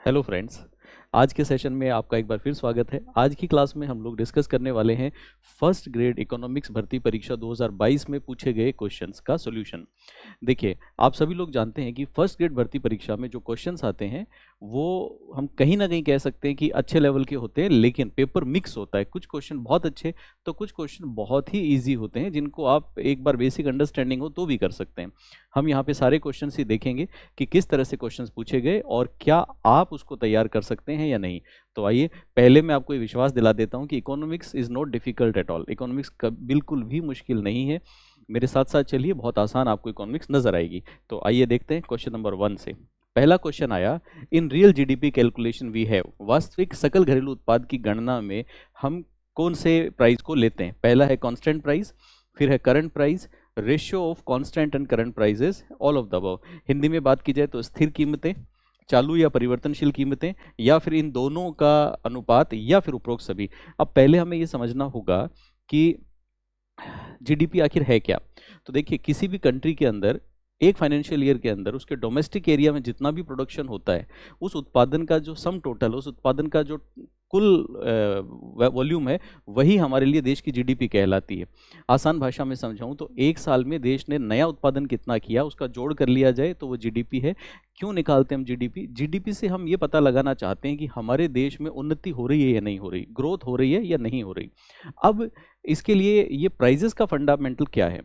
Hello friends. आज के session में आपका एक बार फिर स्वागत है। आज की क्लास में हम लोग डिस्कस करने वाले हैं फर्स्ट ग्रेड इकोनॉमिक्स भर्ती परीक्षा 2022 में पूछे गए क्वेश्चंस का सॉल्यूशन। देखिए, आप सभी लोग जानते हैं कि फर्स्ट ग्रेड भर्ती परीक्षा में जो क्वेश्चंस आते हैं वो हम कहीं ना कहीं कह सकते हैं कि अच्छे लेवल के होते हैं, लेकिन पेपर मिक्स होता है। कुछ क्वेश्चन बहुत अच्छे तो कुछ क्वेश्चन बहुत ही ईजी होते हैं जिनको आप एक बार बेसिक अंडरस्टैंडिंग हो तो भी कर सकते हैं। हम यहाँ पे सारे क्वेश्चन ही देखेंगे कि किस तरह से क्वेश्चंस पूछे गए और क्या आप उसको तैयार कर सकते हैं या नहीं। तो आइए, पहले मैं आपको ये विश्वास दिला देता हूँ कि economics is not difficult at all. Economics बिल्कुल भी मुश्किल नहीं है। मेरे साथ साथ चलिए, बहुत आसान आपको इकोनॉमिक्स नजर आएगी। तो आइए देखते हैं क्वेश्चन नंबर 1 से। पहला क्वेश्चन आया, in real GDP calculation we have, वास्तविक सकल घरेलू उत्पाद की गणना में हम कौन से प्राइस को लेते हैं। पहला है कांस्टेंट प्राइस, फिर है current price, ratio of constant and current prices, all of the above. Hindi में बात की जाए तो स्थिर कीमतें, चालू या परिवर्तनशील कीमतें, या फिर इन दोनों का अनुपात, या फिर उपरोक्त सभी। अब पहले हमें यह समझना होगा कि जीडीपी आखिर है क्या। तो देखिए, किसी भी कंट्री के अंदर एक फाइनेंशियल ईयर के अंदर उसके डोमेस्टिक एरिया में जितना भी प्रोडक्शन होता है, उस उत्पादन का जो सम टोटल, उस उत्पादन का जो कुल वॉल्यूम है, वही हमारे लिए देश की जीडीपी कहलाती है। आसान भाषा में समझाऊं तो एक साल में देश ने नया उत्पादन कितना किया उसका जोड़ कर लिया जाए तो वो जीडीपी है। क्यों निकालते हैं हम जीडीपी? जीडीपी से हम ये पता लगाना चाहते हैं कि हमारे देश में उन्नति हो रही है या नहीं हो रही, ग्रोथ हो रही है या नहीं हो रही। अब इसके लिए ये प्राइजेस का फंडामेंटल क्या है।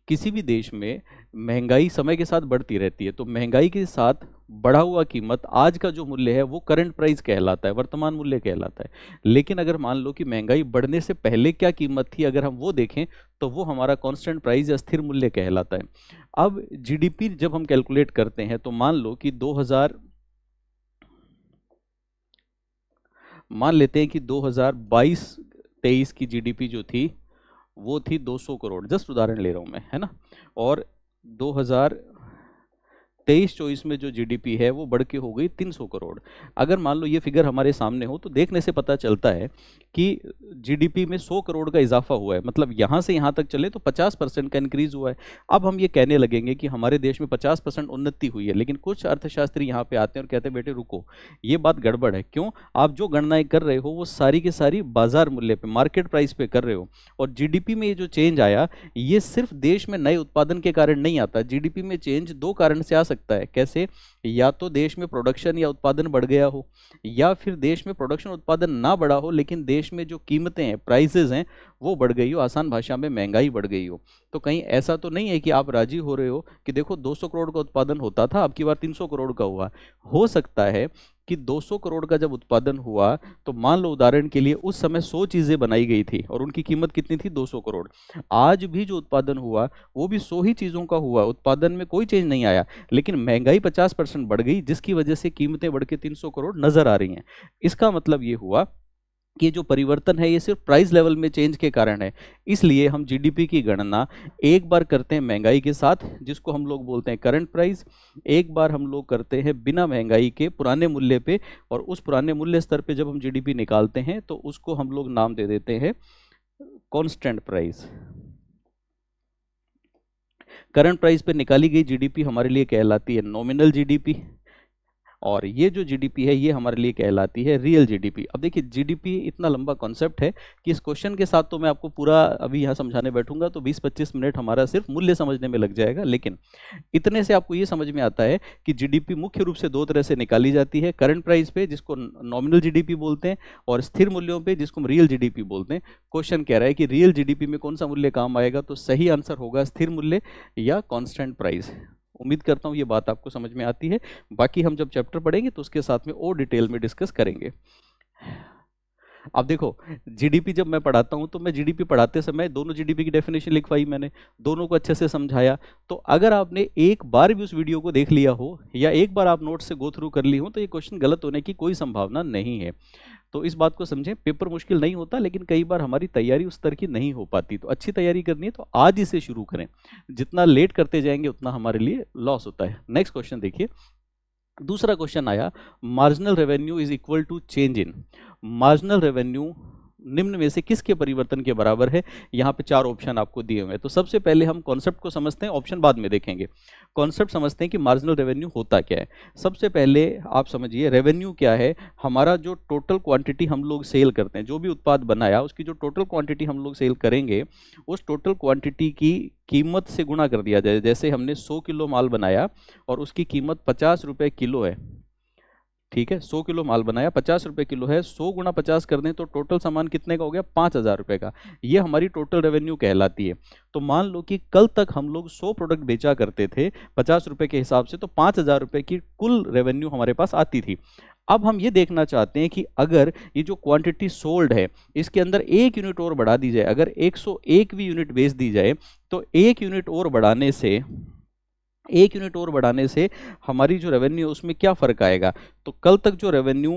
किसी भी देश में महंगाई समय के साथ बढ़ती रहती है, तो महंगाई के साथ बढ़ा हुआ कीमत, आज का जो मूल्य है वो करंट प्राइस कहलाता है, वर्तमान मूल्य कहलाता है। लेकिन अगर मान लो कि महंगाई बढ़ने से पहले क्या कीमत थी, अगर हम वो देखें तो वो हमारा कांस्टेंट प्राइस या स्थिर मूल्य कहलाता है। अब जीडीपी जब हम कैलकुलेट करते हैं तो मान लो कि मान लेते हैं कि 2022-23 की जीडीपी जो थी वो थी 200 करोड़, जस्ट उदाहरण ले रहा हूं मैं, है ना। और 2023-24 में जो जीडीपी है वो बढ़ के हो गई 300 करोड़। अगर मान लो ये फिगर हमारे सामने हो तो देखने से पता चलता है कि जीडीपी में 100 करोड़ का इजाफा हुआ है। मतलब यहां से यहां तक चले तो 50% का इंक्रीज हुआ है। अब हम ये कहने लगेंगे कि हमारे देश में 50% उन्नति हुई है, लेकिन कुछ अर्थशास्त्री यहाँ पे आते हैं और कहते हैं बेटे रुको, ये बात गड़बड़ है। क्यों? आप जो गणनाएं कर रहे हो वो सारी की सारी बाजार मूल्य पे, मार्केट प्राइस पे कर रहे हो। और जीडीपी में ये जो चेंज आया, ये सिर्फ देश में नए उत्पादन के कारण नहीं आता। जीडीपी में चेंज दो कारण से आ सकता है। कैसे? या तो देश में प्रोडक्शन या उत्पादन बढ़ गया हो, या फिर देश में प्रोडक्शन उत्पादन ना बढ़ा हो लेकिन देश में जो कीमतें हैं, प्राइसेस हैं, वो बढ़ गई हो। आसान भाषा में महंगाई बढ़ गई हो। तो कहीं ऐसा तो नहीं है कि आप राजी हो रहे हो कि देखो 200 करोड़ का उत्पादन होता था, अब की बार 300 करोड़ का हुआ। हो सकता है कि 200 करोड़ का जब उत्पादन हुआ तो मान लो उदाहरण के लिए उस समय 100 चीजें बनाई गई थी और उनकी कीमत कितनी थी? 200 करोड़। आज भी जो उत्पादन हुआ वो भी 100 ही चीजों का हुआ, उत्पादन में कोई चेंज नहीं आया, लेकिन महंगाई 50% बढ़ गई जिसकी वजह से कीमतें बढ़ के 300 करोड़ नजर आ रही हैं। इसका मतलब ये हुआ कि जो परिवर्तन है ये सिर्फ प्राइस लेवल में चेंज के कारण है। इसलिए हम जीडीपी की गणना एक बार करते हैं महंगाई के साथ, जिसको हम लोग बोलते हैं करंट प्राइस। एक बार हम लोग करते हैं बिना महंगाई के पुराने मूल्य पे, और उस पुराने मूल्य स्तर पे जब हम जीडीपी निकालते हैं तो उसको हम लोग नाम दे देते हैं कांस्टेंट प्राइस। करंट प्राइस पे निकाली गई जीडीपी हमारे लिए कहलाती है नॉमिनल जीडीपी, और ये जो जीडीपी है ये हमारे लिए कहलाती है रियल जीडीपी। अब देखिए, जीडीपी इतना लंबा कॉन्सेप्ट है कि इस क्वेश्चन के साथ तो मैं आपको पूरा अभी यहाँ समझाने बैठूंगा तो 20-25 मिनट हमारा सिर्फ मूल्य समझने में लग जाएगा। लेकिन इतने से आपको ये समझ में आता है कि जीडीपी मुख्य रूप से दो तरह से निकाली जाती है, करंट प्राइस पे जिसको नॉमिनल जीडीपी बोलते हैं, और स्थिर मूल्यों पे जिसको हम रियल जीडीपी बोलते हैं। क्वेश्चन कह रहा है कि रियल जीडीपी में कौन सा मूल्य काम आएगा, तो सही आंसर होगा स्थिर मूल्य या कांस्टेंट प्राइस। उम्मीद करता हूँ ये बात आपको समझ में आती है। बाकी हम जब चैप्टर पढ़ेंगे तो उसके साथ में और डिटेल में डिस्कस करेंगे। अब देखो, जीडीपी जब मैं पढ़ाता हूं तो मैं जीडीपी पढ़ाते समय दोनों जीडीपी की डेफिनेशन लिखवाई मैंने, दोनों को अच्छे से समझाया। तो अगर आपने एक बार भी उस वीडियो को देख लिया हो या एक बार आप नोट से गो थ्रू कर ली हो तो ये क्वेश्चन गलत होने की कोई संभावना नहीं है। तो इस बात को समझें, पेपर मुश्किल नहीं होता, लेकिन कई बार हमारी तैयारी उस तरह की नहीं हो पाती। तो अच्छी तैयारी करनी है तो आज ही से शुरू करें। जितना लेट करते जाएंगे उतना हमारे लिए लॉस होता है। नेक्स्ट क्वेश्चन देखिए। दूसरा क्वेश्चन आया, marginal revenue is equal to change in. Marginal revenue निम्न में से किसके परिवर्तन के बराबर है? यहाँ पे 4 ऑप्शन आपको दिए हुए हैं। तो सबसे पहले हम कॉन्सेप्ट को समझते हैं, ऑप्शन बाद में देखेंगे। कॉन्सेप्ट समझते हैं कि मार्जिनल रेवेन्यू होता क्या है। सबसे पहले आप समझिए रेवेन्यू क्या है। हमारा जो टोटल क्वांटिटी हम लोग सेल करते हैं, जो भी उत्पाद बनाया उसकी जो टोटल क्वांटिटी हम लोग सेल करेंगे, उस टोटल क्वांटिटी की कीमत से गुणा कर दिया जाए। जैसे हमने 100 किलो माल बनाया और उसकी कीमत 50 रुपये किलो है, ठीक है, 100 किलो माल बनाया, 50 रुपये किलो है, 100 गुणा 50 कर दें तो टोटल सामान कितने का हो गया? 5,000 रुपये का। ये हमारी टोटल रेवेन्यू कहलाती है। तो मान लो कि कल तक हम लोग 100 प्रोडक्ट बेचा करते थे 50 रुपये के हिसाब से, तो 5,000 रुपये की कुल रेवेन्यू हमारे पास आती थी। अब हम ये देखना चाहते हैं कि अगर ये जो क्वांटिटी सोल्ड है इसके अंदर 1 यूनिट और बढ़ा दी जाए, अगर 101वीं यूनिट बेच दी जाए, तो 1 यूनिट और बढ़ाने से, 1 यूनिट और बढ़ाने से हमारी जो रेवेन्यू उसमें क्या फ़र्क आएगा? तो कल तक जो रेवेन्यू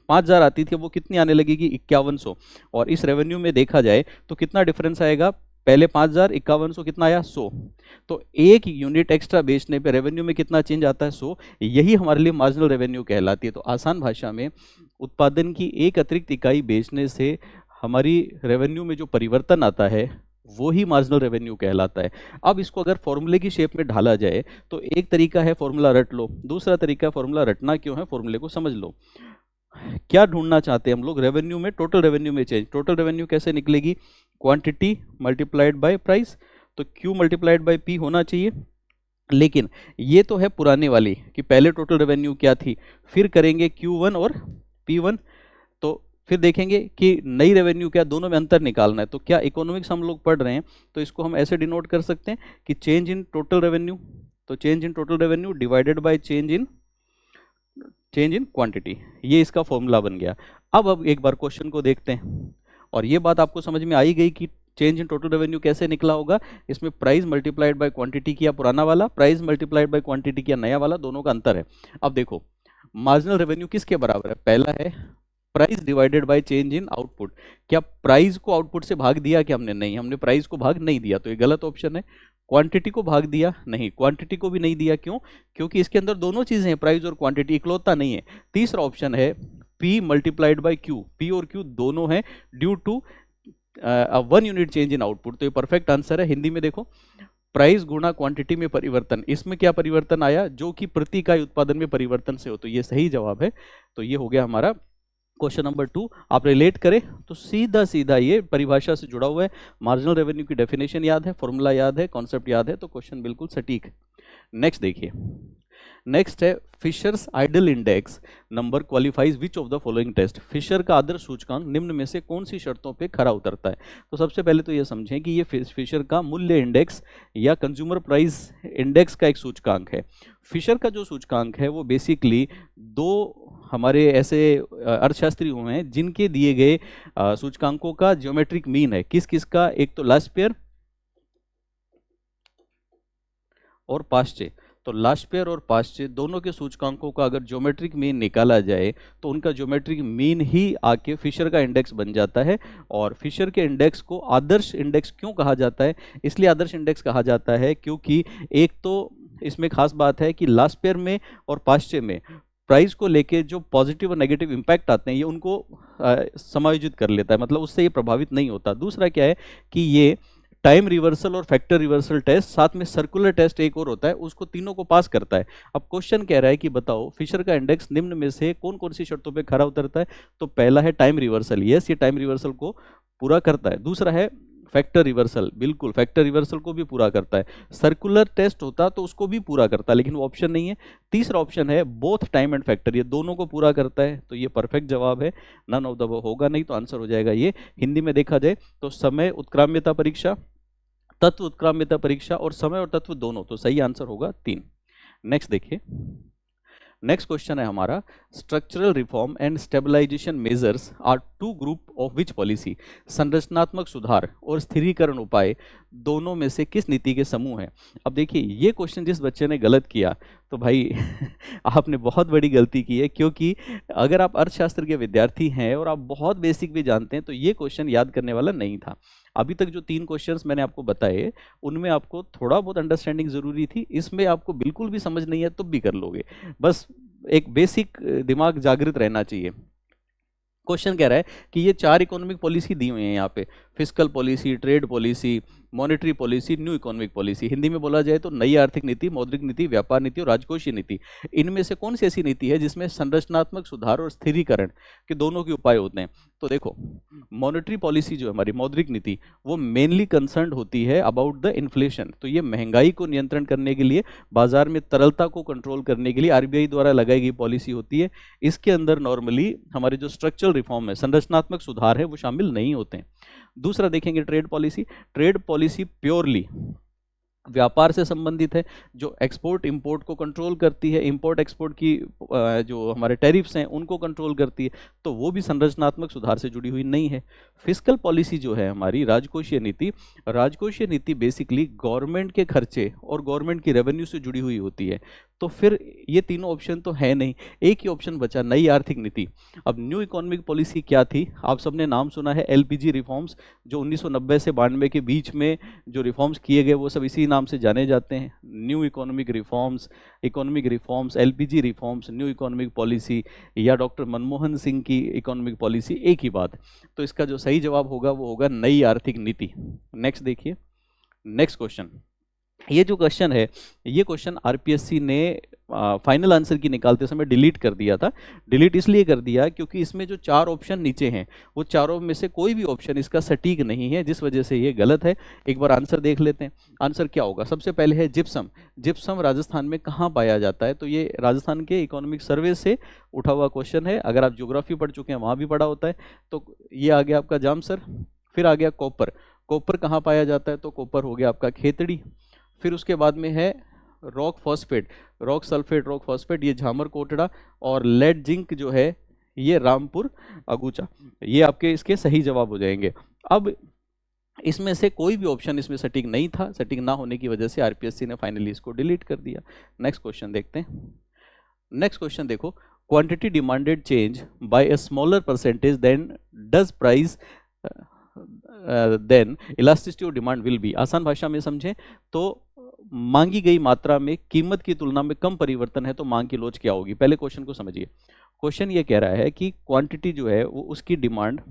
5,000 आती थी वो कितनी आने लगेगी? 5100। और इस रेवेन्यू में देखा जाए तो कितना डिफरेंस आएगा? पहले 5,000, 5100 कितना आया? 100। तो 1 यूनिट एक्स्ट्रा बेचने पे रेवेन्यू में कितना चेंज आता है? 100। यही हमारे लिए मार्जिनल रेवेन्यू कहलाती है। तो आसान भाषा में उत्पादन की एक अतिरिक्त इकाई बेचने से हमारी रेवेन्यू में जो परिवर्तन आता है वो ही मार्जिनल रेवेन्यू कहलाता है। अब इसको अगर फॉर्मूले की शेप में ढाला जाए तो एक तरीका है फॉर्मूला रट लो, दूसरा तरीका फॉर्मूला रटना क्यों है, फॉर्मूले को समझ लो। क्या ढूंढना चाहते हैं हम लोग? रेवेन्यू में, टोटल रेवेन्यू में चेंज। टोटल रेवेन्यू कैसे निकलेगी? Quantity multiplied by price. तो Q मल्टीप्लाइड बाय P होना चाहिए। लेकिन ये तो है पुराने वाली कि पहले टोटल रेवेन्यू क्या थी, फिर करेंगे Q1 और P1, तो फिर देखेंगे कि नई रेवेन्यू क्या, दोनों में अंतर निकालना है। तो क्या इकोनॉमिक्स हम लोग पढ़ रहे हैं तो इसको हम ऐसे डिनोट कर सकते हैं कि चेंज इन टोटल रेवेन्यू, तो change in total revenue divided by change in quantity, ये इसका फॉर्मूला बन गया। अब एक बार क्वेश्चन को देखते हैं और ये बात आपको समझ में आई गई कि चेंज इन टोटल रेवेन्यू कैसे निकला होगा। इसमें प्राइस मल्टीप्लाइड बाय क्वांटिटी किया पुराना वाला, प्राइस मल्टीप्लाइड बाय क्वांटिटी किया नया वाला, दोनों का अंतर है। अब देखो मार्जिनल रेवेन्यू किसके बराबर है? पहला है price divided by change in output. क्या प्राइस को आउटपुट से भाग दिया क्या हमने? नहीं, हमने प्राइस को भाग नहीं दिया, तो ये गलत ऑप्शन है। क्वांटिटी को भाग दिया? नहीं, क्वांटिटी को भी नहीं दिया। क्यों? क्योंकि इसके अंदर दोनों चीजें हैं, प्राइस और क्वांटिटी, इकलौता नहीं है। तीसरा ऑप्शन है P multiplied by Q, P और Q दोनों हैं due to 1 unit change in output. तो ये परफेक्ट आंसर है। हिंदी में देखो, प्राइस गुणा क्वांटिटी में परिवर्तन, इसमें क्या परिवर्तन आया? जो कि प्रति इकाई उत्पादन में परिवर्तन से हो। तो ये सही जवाब है। तो ये हो गया हमारा क्वेश्चन नंबर 2। आप रिलेट करें तो सीधा सीधा ये परिभाषा से जुड़ा हुआ है। मार्जिनल रेवेन्यू की डेफिनेशन याद है, फॉर्मूला याद है, कॉन्सेप्ट याद है, तो क्वेश्चन बिल्कुल सटीक है। नेक्स्ट देखिए, नेक्स्ट है Fisher's ideal index number qualifies which of the following test. Fisher का आदर्श सूचकांक निम्न में से कौन सी शर्तों पे खरा उतरता है? तो सबसे पहले तो ये समझें कि ये फिशर का मूल्य इंडेक्स या कंज्यूमर प्राइस इंडेक्स का एक सूचकांक है। फिशर का जो सूचकांक है वो बेसिकली दो हमारे ऐसे अर्थशास्त्री हुए हैं जिनके दिए गए सूचकांकों का ज्योमेट्रिक मीन है। किस किस का? एक तो लास्पेयर और पाश्चे। तो लास्पेयर और पाश्चे दोनों के सूचकांकों का अगर ज्योमेट्रिक मीन निकाला जाए तो उनका ज्योमेट्रिक मीन ही आके फिशर का इंडेक्स बन जाता है। और फिशर के इंडेक्स को आदर्श इंडेक्स क्यों कहा जाता है? इसलिए आदर्श इंडेक्स कहा जाता है क्योंकि एक तो इसमें खास बात है कि लास्पेयर में और पाश्चे में प्राइस को लेके जो पॉजिटिव और नेगेटिव इंपैक्ट आते हैं ये उनको समायोजित कर लेता है, मतलब उससे ये प्रभावित नहीं होता। दूसरा क्या है कि ये टाइम रिवर्सल और फैक्टर रिवर्सल टेस्ट, साथ में सर्कुलर टेस्ट एक और होता है, उसको तीनों को पास करता है। अब क्वेश्चन कह रहा है कि बताओ फिशर का इंडेक्स निम्न में से कौन कौन सी शर्तों पे खरा उतरता है? तो पहला है टाइम रिवर्सल, यस ये टाइम रिवर्सल को पूरा करता है। दूसरा है फैक्टर रिवर्सल, बिल्कुल फैक्टर रिवर्सल को भी पूरा करता है। सर्कुलर टेस्ट होता तो उसको भी पूरा करता, लेकिन वो ऑप्शन नहीं है। तीसरा ऑप्शन है बोथ टाइम एंड फैक्टर, ये दोनों को पूरा करता है। तो ये परफेक्ट जवाब है, नन ऑफ द होगा नहीं तो आंसर हो जाएगा ये। हिंदी में देखा जाए तो समय उत्क्राम्यता परीक्षा, तत्व उत्क्राम्यता परीक्षा और समय और तत्व दोनों, तो सही आंसर होगा 3। नेक्स्ट देखिए, नेक्स्ट क्वेश्चन है हमारा, structural reform and stabilisation measures are two group of which policy. संरचनात्मक सुधार और स्थिरीकरण उपाय दोनों में से किस नीति के समूह हैं? अब देखिए ये क्वेश्चन जिस बच्चे ने गलत किया तो भाई आपने बहुत बड़ी गलती की है, क्योंकि अगर आप अर्थशास्त्र के विद्यार्थी हैं और आप बहुत बेसिक भी जानते हैं तो ये क्वेश्चन याद करने वाला नहीं था। अभी तक जो 3 क्वेश्चंस मैंने आपको बताए उनमें आपको थोड़ा बहुत अंडरस्टैंडिंग जरूरी थी, इसमें आपको बिल्कुल भी समझ नहीं है तो भी कर लोगे, बस एक बेसिक दिमाग जागृत रहना चाहिए। क्वेश्चन कह रहा है कि ये 4 इकोनॉमिक पॉलिसी दी हुई है यहाँ पे, fiscal policy, trade policy, monetary policy, new economic policy. Hindi में बोला जाए तो नई आर्थिक नीति, मौद्रिक नीति, व्यापार नीति और राजकोषीय नीति। इनमें से कौन सी ऐसी नीति है जिसमें संरचनात्मक सुधार और स्थिरीकरण के दोनों के उपाय होते हैं? तो देखो, मॉनेटरी पॉलिसी जो है हमारी मौद्रिक नीति, वो मेनली कंसर्न होती है अबाउट द इन्फ्लेशन। तो ये महंगाई को नियंत्रण करने के लिए, बाजार में तरलता को कंट्रोल करने के लिए आरबीआई द्वारा लगाई गई पॉलिसी होती है। इसके अंदर नॉर्मली हमारे जो स्ट्रक्चरल रिफॉर्म है, संरचनात्मक सुधार है, वो शामिल नहीं होते हैं। दूसरा देखेंगे trade policy. Trade policy purely व्यापार से संबंधित है, जो एक्सपोर्ट इंपोर्ट को कंट्रोल करती है, इंपोर्ट एक्सपोर्ट की जो हमारे टैरिफ्स हैं उनको कंट्रोल करती है, तो वो भी संरचनात्मक सुधार से जुड़ी हुई नहीं है। फिस्कल पॉलिसी जो है हमारी, राजकोषीय नीति, राजकोषीय नीति बेसिकली गवर्नमेंट के खर्चे और गवर्नमेंट की रेवेन्यू से जुड़ी हुई होती है। तो फिर ये तीनों ऑप्शन तो है नहीं, एक ही ऑप्शन बचा, नई आर्थिक नीति। अब न्यू इकोनॉमिक पॉलिसी क्या थी? आप सबने नाम सुना है एलपीजी रिफॉर्म्स, जो 1990 से 92 के बीच में जो रिफॉर्म्स किए गए वो सब इसी नाम से जाने जाते हैं, new economic reforms, LPG reforms, new economic policy या डॉक्टर मनमोहन सिंह की इकोनॉमिक पॉलिसी, एक ही बात। तो इसका जो सही जवाब होगा वो होगा नई आर्थिक नीति। नेक्स्ट देखिए, नेक्स्ट क्वेश्चन। ये जो क्वेश्चन है, ये क्वेश्चन आरपीएससी ने फाइनल आंसर की निकालते समय डिलीट कर दिया था। डिलीट इसलिए कर दिया क्योंकि इसमें जो 4 ऑप्शन नीचे हैं वो चारों में से कोई भी ऑप्शन इसका सटीक नहीं है, जिस वजह से ये गलत है। एक बार आंसर देख लेते हैं। आंसर क्या होगा? सबसे पहले है जिप्सम। जिप्सम राजस्थान में कहाँ पाया जाता है? तो ये राजस्थान के इकोनॉमिक सर्वे से उठा हुआ क्वेश्चन है। अगर आप ज्योग्राफी पढ़ चुके हैं वहाँ भी पढ़ा होता है। तो ये आ गया आपका जामसर। फिर आ गया कॉपर। कॉपर कहाँ पाया जाता है? तो कॉपर हो गया आपका खेतड़ी। फिर उसके बाद में है rock phosphate, rock sulphate, rock phosphate, ये झामर कोटड़ा। और लेड जिंक जो है ये रामपुर अगुचा। ये आपके इसके सही जवाब हो जाएंगे। अब इसमें से कोई भी ऑप्शन इसमें सटीक नहीं था, सटीक ना होने की वजह से आरपीएससी ने फाइनली इसको डिलीट कर दिया। नेक्स्ट क्वेश्चन देखते हैं। नेक्स्ट क्वेश्चन देखो, quantity demanded change by a smaller percentage than does price then elasticity of demand will be. आसान भाषा में समझें तो मांगी गई मात्रा में कीमत की तुलना में कम परिवर्तन है तो मांग की लोच क्या होगी? पहले क्वेश्चन को समझिए। क्वेश्चन ये कह रहा है कि क्वांटिटी जो है वो उसकी डिमांड,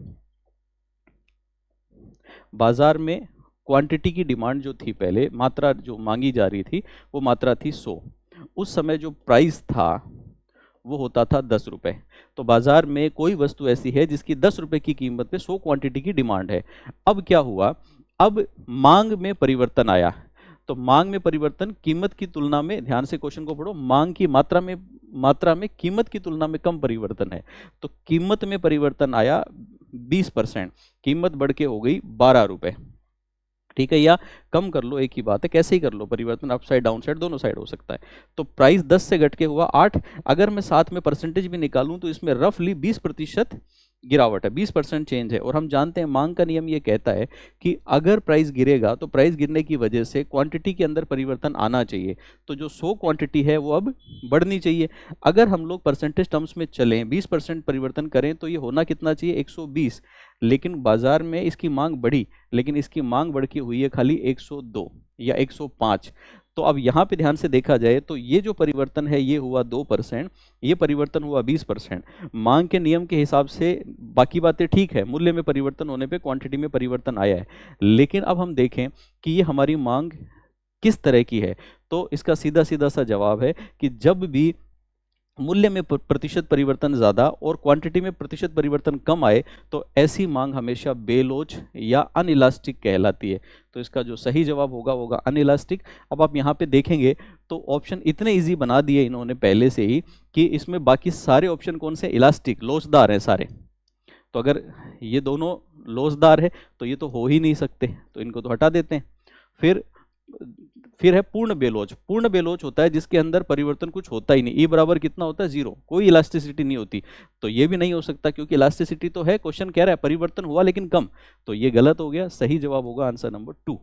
बाजार में क्वांटिटी की डिमांड जो थी, पहले मात्रा जो मांगी जा रही थी वो मात्रा थी 100। उस समय जो प्राइस था वो होता था 10 रुपए। तो बाजार में कोई वस्तु ऐसी है जिसकी 10 रुपए की कीमत पे 100 क्वांटिटी की डिमांड है। अब क्या हुआ? अब मांग में परिवर्तन आया। तो मांग में परिवर्तन कीमत की तुलना में, ध्यान से क्वेश्चन को पढ़ो, मांग की मात्रा में कीमत की तुलना में कम परिवर्तन है। तो कीमत में परिवर्तन आया 20%, कीमत बढ़ के हो गई 12 रुपए। ठीक है, या कम कर लो, एक ही बात है, कैसे ही कर लो, परिवर्तन अप साइड डाउन साइड दोनों साइड हो सकता है। तो प्राइस 10 से घट के हुआ 8। अगर मैं साथ में परसेंटेज भी निकालूं तो इसमें रफली 20% गिरावट है, 20% चेंज है। और हम जानते हैं मांग का नियम ये कहता है कि अगर प्राइस गिरेगा तो प्राइस गिरने की वजह से क्वांटिटी के अंदर परिवर्तन आना चाहिए। तो जो 100 क्वांटिटी है वो अब बढ़नी चाहिए। अगर हम लोग परसेंटेज टर्म्स में चलें, 20% परिवर्तन करें तो ये होना कितना चाहिए? 120। लेकिन बाजार में इसकी मांग बढ़ी, लेकिन इसकी मांग बढ़ के हुई है खाली 102 या 105। तो अब यहाँ पे ध्यान से देखा जाए तो ये जो परिवर्तन है ये हुआ 2%, ये परिवर्तन हुआ 20%। मांग के नियम के हिसाब से बाकी बातें ठीक है, मूल्य में परिवर्तन होने पे क्वांटिटी में परिवर्तन आया है। लेकिन अब हम देखें कि ये हमारी मांग किस तरह की है। तो इसका सीधा सीधा सा जवाब है कि जब भी मूल्य में प्रतिशत परिवर्तन ज़्यादा और क्वांटिटी में प्रतिशत परिवर्तन कम आए तो ऐसी मांग हमेशा बेलोच या अनइलास्टिक कहलाती है। तो इसका जो सही जवाब होगा अनइलास्टिक। अब आप यहाँ पे देखेंगे तो ऑप्शन इतने इजी बना दिए इन्होंने पहले से ही कि इसमें बाकी सारे ऑप्शन कौन से? इलास्टिक, लोचदार हैं सारे। तो अगर ये दोनों लोचदार है तो ये तो हो ही नहीं सकते, तो इनको तो हटा देते हैं। फिर है पूर्ण बेलोच। पूर्ण बेलोच होता है जिसके अंदर परिवर्तन कुछ होता ही नहीं, ई बराबर कितना होता है? 0, कोई इलास्टिसिटी नहीं होती। तो ये भी नहीं हो सकता क्योंकि इलास्टिसिटी तो है, क्वेश्चन कह रहा है परिवर्तन हुआ लेकिन कम, तो ये गलत हो गया। सही जवाब होगा आंसर नंबर 2।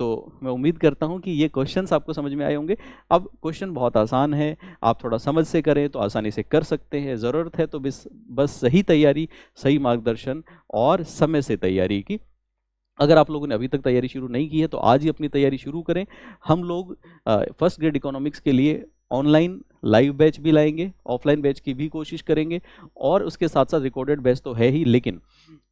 तो मैं उम्मीद करता हूं कि ये क्वेश्चंस आपको समझ में आए होंगे। अब क्वेश्चन बहुत आसान है, आप थोड़ा समझ से करें तो आसानी से कर सकते हैं। ज़रूरत है तो बस सही तैयारी, सही मार्गदर्शन और समय से तैयारी की। अगर आप लोगों ने अभी तक तैयारी शुरू नहीं की है तो आज ही अपनी तैयारी शुरू करें। हम लोग फर्स्ट ग्रेड इकोनॉमिक्स के लिए ऑनलाइन लाइव बैच भी लाएंगे, ऑफलाइन बैच की भी कोशिश करेंगे, और उसके साथ साथ रिकॉर्डेड बैच तो है ही, लेकिन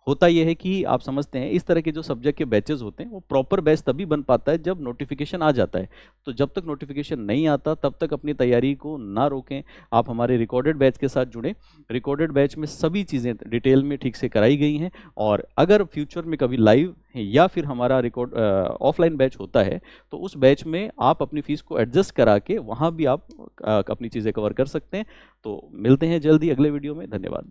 होता यह है कि आप समझते हैं इस तरह के जो सब्जेक्ट के बैचेस होते हैं वो प्रॉपर बैच तभी बन पाता है जब नोटिफिकेशन आ जाता है। तो जब तक नोटिफिकेशन नहीं आता तब तक अपनी तैयारी को ना रोकें, आप हमारे रिकॉर्डेड बैच के साथ जुड़ें। रिकॉर्डेड बैच में सभी चीज़ें डिटेल में ठीक से कराई गई हैं, और अगर फ्यूचर में कभी लाइव या फिर हमारा रिकॉर्ड ऑफलाइन बैच होता है तो उस बैच में आप अपनी फीस को एडजस्ट करा के वहाँ भी आप अपनी चीज़ें कवर कर सकते हैं। तो मिलते हैं जल्दी अगले वीडियो में। धन्यवाद।